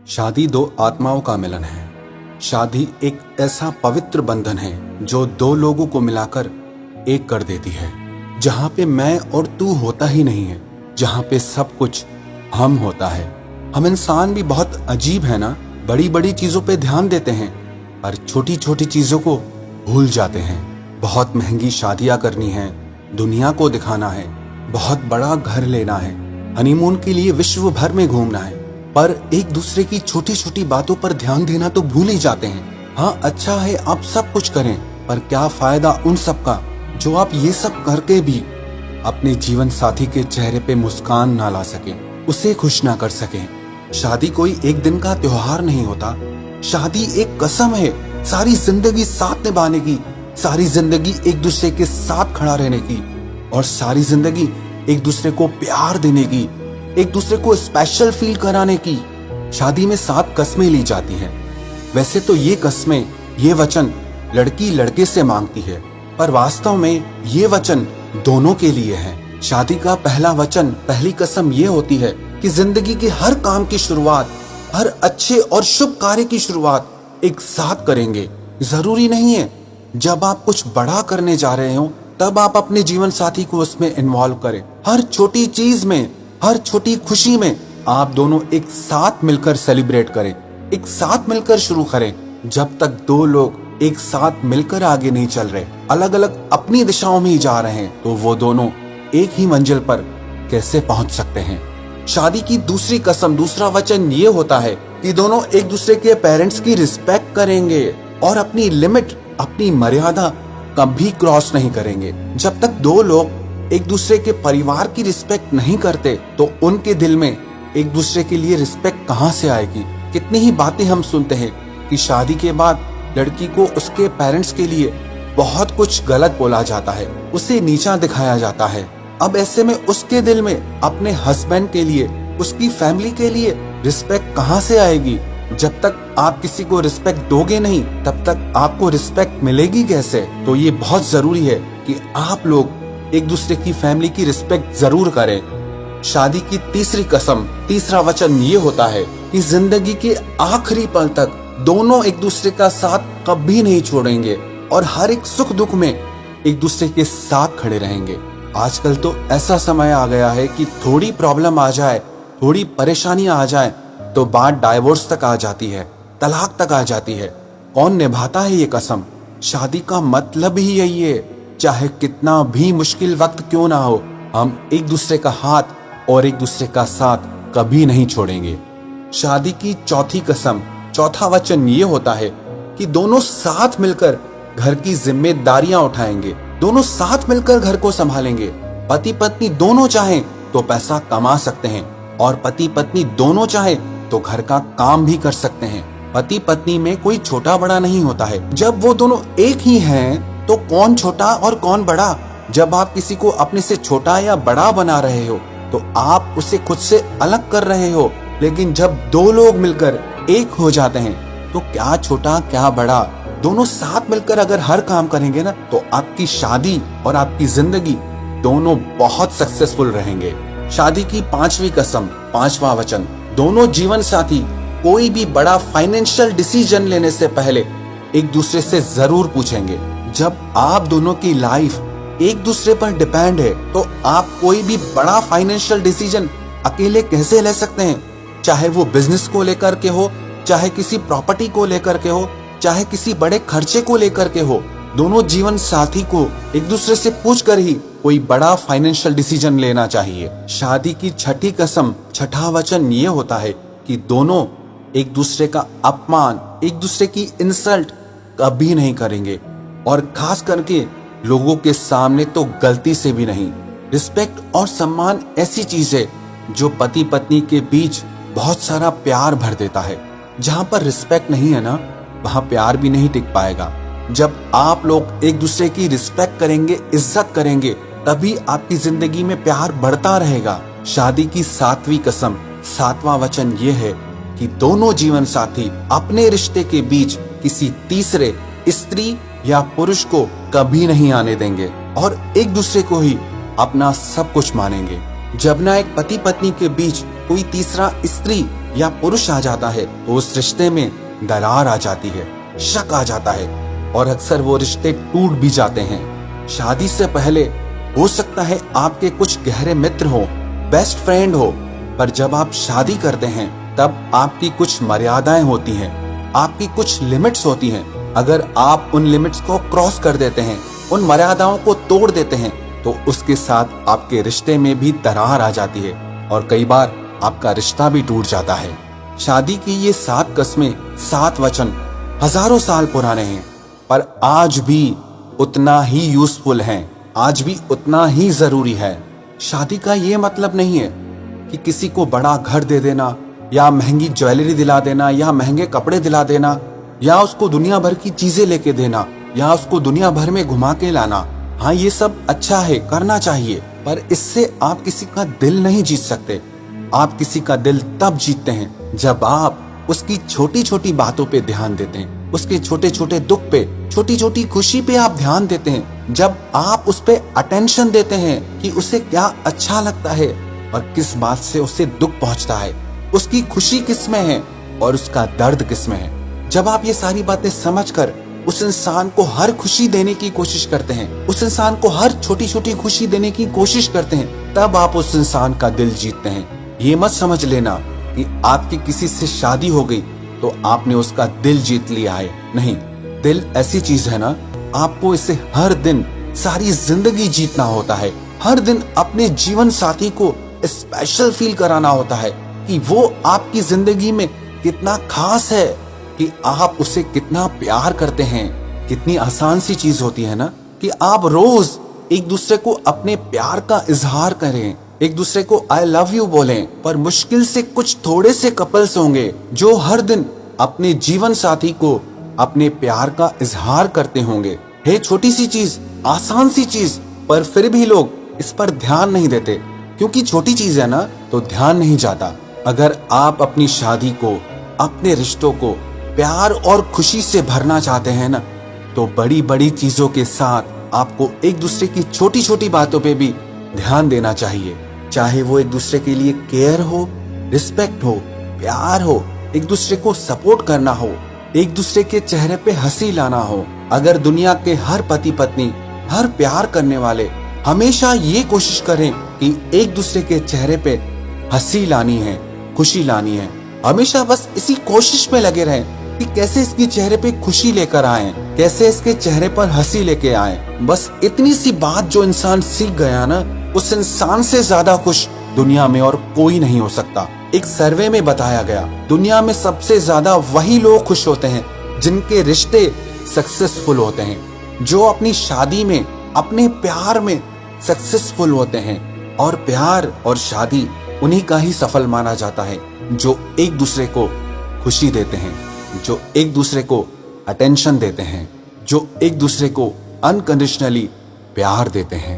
शादी दो आत्माओं का मिलन है। शादी एक ऐसा पवित्र बंधन है जो दो लोगों को मिलाकर एक कर देती है, जहाँ पे मैं और तू होता ही नहीं है, जहाँ पे सब कुछ हम होता है। हम इंसान भी बहुत अजीब है ना, बड़ी बड़ी चीजों पे ध्यान देते हैं पर छोटी छोटी चीजों को भूल जाते हैं। बहुत महंगी शादियां करनी है, दुनिया को दिखाना है, बहुत बड़ा घर लेना है, हनीमून के लिए विश्व भर में घूमना है, पर एक दूसरे की छोटी छोटी बातों पर ध्यान देना तो भूल ही जाते हैं। हाँ, अच्छा है आप सब कुछ करें, पर क्या फायदा उन सब का जो आप ये सब करके भी अपने जीवन साथी के चेहरे पे मुस्कान ना ला सके, उसे खुश ना कर सके। शादी कोई एक दिन का त्योहार नहीं होता। शादी एक कसम है, सारी जिंदगी साथ निभाने की, सारी जिंदगी एक दूसरे के साथ खड़ा रहने की, और सारी जिंदगी एक दूसरे को प्यार देने की, एक दूसरे को स्पेशल फील कराने की। शादी में 7 कस्में ली जाती हैं। वैसे तो ये कस्में, ये वचन लड़की लड़के से मांगती है, पर वास्तव में ये वचन दोनों के लिए है। शादी का पहला वचन, पहली कसम ये होती है कि जिंदगी के हर काम की शुरुआत, हर अच्छे और शुभ कार्य की शुरुआत एक साथ करेंगे। जरूरी नहीं है जब आप कुछ बड़ा करने जा रहे हो तब आप अपने जीवन साथी को उसमें इन्वॉल्व करें। हर छोटी चीज में, हर छोटी खुशी में आप दोनों एक साथ मिलकर सेलिब्रेट करें, एक साथ मिलकर शुरू करें। जब तक दो लोग एक साथ मिलकर आगे नहीं चल रहे, अलग अलग अपनी दिशाओं में ही जा रहे हैं, तो वो दोनों एक ही मंजिल पर कैसे पहुंच सकते हैं। शादी की दूसरी कसम, दूसरा वचन ये होता है कि दोनों एक दूसरे के पेरेंट्स की रिस्पेक्ट करेंगे और अपनी लिमिट, अपनी मर्यादा कभी क्रॉस नहीं करेंगे। जब तक दो लोग एक दूसरे के परिवार की रिस्पेक्ट नहीं करते तो उनके दिल में एक दूसरे के लिए रिस्पेक्ट कहां से आएगी। कितनी ही बातें हम सुनते हैं कि शादी के बाद लड़की को उसके पेरेंट्स के लिए बहुत कुछ गलत बोला जाता है, उसे नीचा दिखाया जाता है। अब ऐसे में उसके दिल में अपने हस्बैंड के लिए, उसकी फैमिली के लिए रिस्पेक्ट कहां से आएगी। जब तक आप किसी को रिस्पेक्ट दोगे नहीं, तब तक आपको रिस्पेक्ट मिलेगी कैसे। तो ये बहुत जरूरी है कि आप लोग एक दूसरे की फैमिली की रिस्पेक्ट जरूर करें। शादी की तीसरी कसम, तीसरा वचन ये होता है कि जिंदगी के आखिरी पल तक दोनों एक दूसरे का साथ कभी नहीं छोड़ेंगे और हर एक सुख दुख में एक दूसरे के साथ खड़े रहेंगे। आजकल तो ऐसा समय आ गया है कि थोड़ी प्रॉब्लम आ जाए, थोड़ी परेशानियां आ जाए तो बात डाइवोर्स तक आ जाती है, तलाक तक आ जाती है। कौन निभाता है ये कसम। शादी का मतलब ही यही है, चाहे कितना भी मुश्किल वक्त क्यों ना हो, हम एक दूसरे का हाथ और एक दूसरे का साथ कभी नहीं छोड़ेंगे। शादी की चौथी कसम, चौथा वचन ये होता है कि दोनों साथ मिलकर घर की जिम्मेदारियां उठाएंगे, दोनों साथ मिलकर घर को संभालेंगे। पति पत्नी दोनों चाहें तो पैसा कमा सकते हैं और पति पत्नी दोनों चाहें तो घर का काम भी कर सकते हैं। पति पत्नी में कोई छोटा बड़ा नहीं होता है। जब वो दोनों एक ही हैं तो कौन छोटा और कौन बड़ा। जब आप किसी को अपने से छोटा या बड़ा बना रहे हो तो आप उसे खुद से अलग कर रहे हो, लेकिन जब दो लोग मिलकर एक हो जाते हैं तो क्या छोटा क्या बड़ा, दोनों साथ मिलकर अगर हर काम करेंगे ना तो आपकी शादी और आपकी जिंदगी दोनों बहुत सक्सेसफुल रहेंगे। शादी की पांचवी कसम, पांचवा वचन, दोनों जीवन साथी कोई भी बड़ा फाइनेंशियल डिसीजन लेने से पहले एक दूसरे से जरूर पूछेंगे। जब आप दोनों की लाइफ एक दूसरे पर डिपेंड है तो आप कोई भी बड़ा फाइनेंशियल डिसीजन अकेले कैसे ले सकते हैं। चाहे वो बिजनेस को लेकर के हो, चाहे किसी प्रॉपर्टी को लेकर के हो, चाहे किसी बड़े खर्चे को लेकर के हो, दोनों जीवन साथी को एक दूसरे से पूछकर ही कोई बड़ा फाइनेंशियल डिसीजन लेना चाहिए। शादी की छठी कसम, छठा वचन ये होता है कि दोनों एक दूसरे का अपमान, एक दूसरे की इंसल्ट कभी नहीं करेंगे, और खास करके लोगों के सामने तो गलती से भी नहीं। रिस्पेक्ट और सम्मान ऐसी चीज है जो पति पत्नी के बीच बहुत सारा प्यार भर देता है। जहाँ पर रिस्पेक्ट नहीं है ना, वहाँ प्यार भी नहीं टिक पाएगा। जब आप लोग एक दूसरे की रिस्पेक्ट करेंगे, इज्जत करेंगे, तभी आपकी जिंदगी में प्यार बढ़ता रहेगा। शादी की सातवीं कसम, सातवां वचन ये है कि दोनों जीवन साथी अपने रिश्ते के बीच किसी तीसरे स्त्री या पुरुष को कभी नहीं आने देंगे और एक दूसरे को ही अपना सब कुछ मानेंगे। जब ना एक पति पत्नी के बीच कोई तीसरा स्त्री या पुरुष आ जाता है तो उस रिश्ते में दरार आ जाती है, शक आ जाता है और अक्सर वो रिश्ते टूट भी जाते हैं। शादी से पहले हो सकता है आपके कुछ गहरे मित्र हो, बेस्ट फ्रेंड हो, पर जब आप शादी करते हैं तब आपकी कुछ मर्यादाएं होती हैं, आपकी कुछ लिमिट्स होती हैं। अगर आप उन लिमिट्स को क्रॉस कर देते हैं, उन मर्यादाओं को तोड़ देते हैं, तो उसके साथ आपके रिश्ते में भी दरार आ जाती है और कई बार आपका रिश्ता भी टूट जाता है। शादी की ये 7 कस्में, 7 वचन हजारों साल पुराने हैं, पर आज भी उतना ही यूजफुल हैं, आज भी उतना ही जरूरी है। शादी का ये मतलब नहीं है कि किसी को बड़ा घर दे देना या महंगी ज्वेलरी दिला देना या महंगे कपड़े दिला देना या उसको दुनिया भर की चीजें लेके देना या उसको दुनिया भर में घुमा के लाना। हाँ, ये सब अच्छा है, करना चाहिए, पर इससे आप किसी का दिल नहीं जीत सकते। आप किसी का दिल तब जीतते हैं जब आप उसकी छोटी छोटी बातों पे ध्यान देते हैं, उसके छोटे छोटे दुख पे, छोटी छोटी खुशी पे आप ध्यान देते हैं, जब आप उस पे अटेंशन देते हैं कि उसे क्या अच्छा लगता है और किस बात से उसे दुख पहुंचता है, उसकी खुशी किस में है और उसका दर्द किस में है। जब आप ये सारी बातें समझकर उस इंसान को हर खुशी देने की कोशिश करते हैं, उस इंसान को हर छोटी छोटी खुशी देने की कोशिश करते हैं, तब आप उस इंसान का दिल जीतते हैं। ये मत समझ लेना कि आपकी किसी से शादी हो गई तो आपने उसका दिल जीत लिया है। नहीं, दिल ऐसी चीज है ना, आपको इसे हर दिन सारी जिंदगी जीतना होता है। हर दिन अपने जीवन साथी को स्पेशल फील कराना होता है कि वो आपकी जिंदगी में कितना खास है, कि आप उसे कितना प्यार करते हैं। कितनी आसान सी चीज होती है ना कि आप रोज एक दूसरे को अपने प्यार का इजहार करें, एक दूसरे को आई लव यू बोलें। पर मुश्किल से कुछ थोड़े से कपल्स होंगे जो हर दिन अपने जीवन साथी को अपने प्यार का इजहार करते होंगे। है छोटी सी चीज, आसान सी चीज, पर फिर भी लोग इस पर ध्यान नहीं देते क्योंकि छोटी चीज है ना, तो ध्यान नहीं जाता। अगर आप अपनी शादी को, अपने रिश्तों को प्यार और खुशी से भरना चाहते हैं ना, तो बड़ी बड़ी चीजों के साथ आपको एक दूसरे की छोटी छोटी बातों पे भी ध्यान देना चाहिए। चाहे वो एक दूसरे के लिए केयर हो, रिस्पेक्ट हो, प्यार हो, एक दूसरे को सपोर्ट करना हो, एक दूसरे के चेहरे पे हंसी लाना हो। अगर दुनिया के हर पति पत्नी, हर प्यार करने वाले हमेशा ये कोशिश करें कि एक दूसरे के चेहरे पे हंसी लानी है, खुशी लानी है, हमेशा बस इसी कोशिश में लगे रहें कि कैसे इसके चेहरे पे खुशी लेकर आए, कैसे इसके चेहरे पर हंसी लेके आए, बस इतनी सी बात जो इंसान सीख गया ना, उस इंसान से ज्यादा खुश दुनिया में और कोई नहीं हो सकता। एक सर्वे में बताया गया, दुनिया में सबसे ज्यादा वही लोग खुश होते हैं जिनके रिश्ते सक्सेसफुल होते हैं, जो अपनी शादी में, अपने प्यार में सक्सेसफुल होते हैं। और प्यार और शादी उन्हीं का ही सफल माना जाता है जो एक दूसरे को खुशी देते हैं, जो एक दूसरे को अटेंशन देते हैं, जो एक दूसरे को अनकंडीशनली प्यार देते हैं।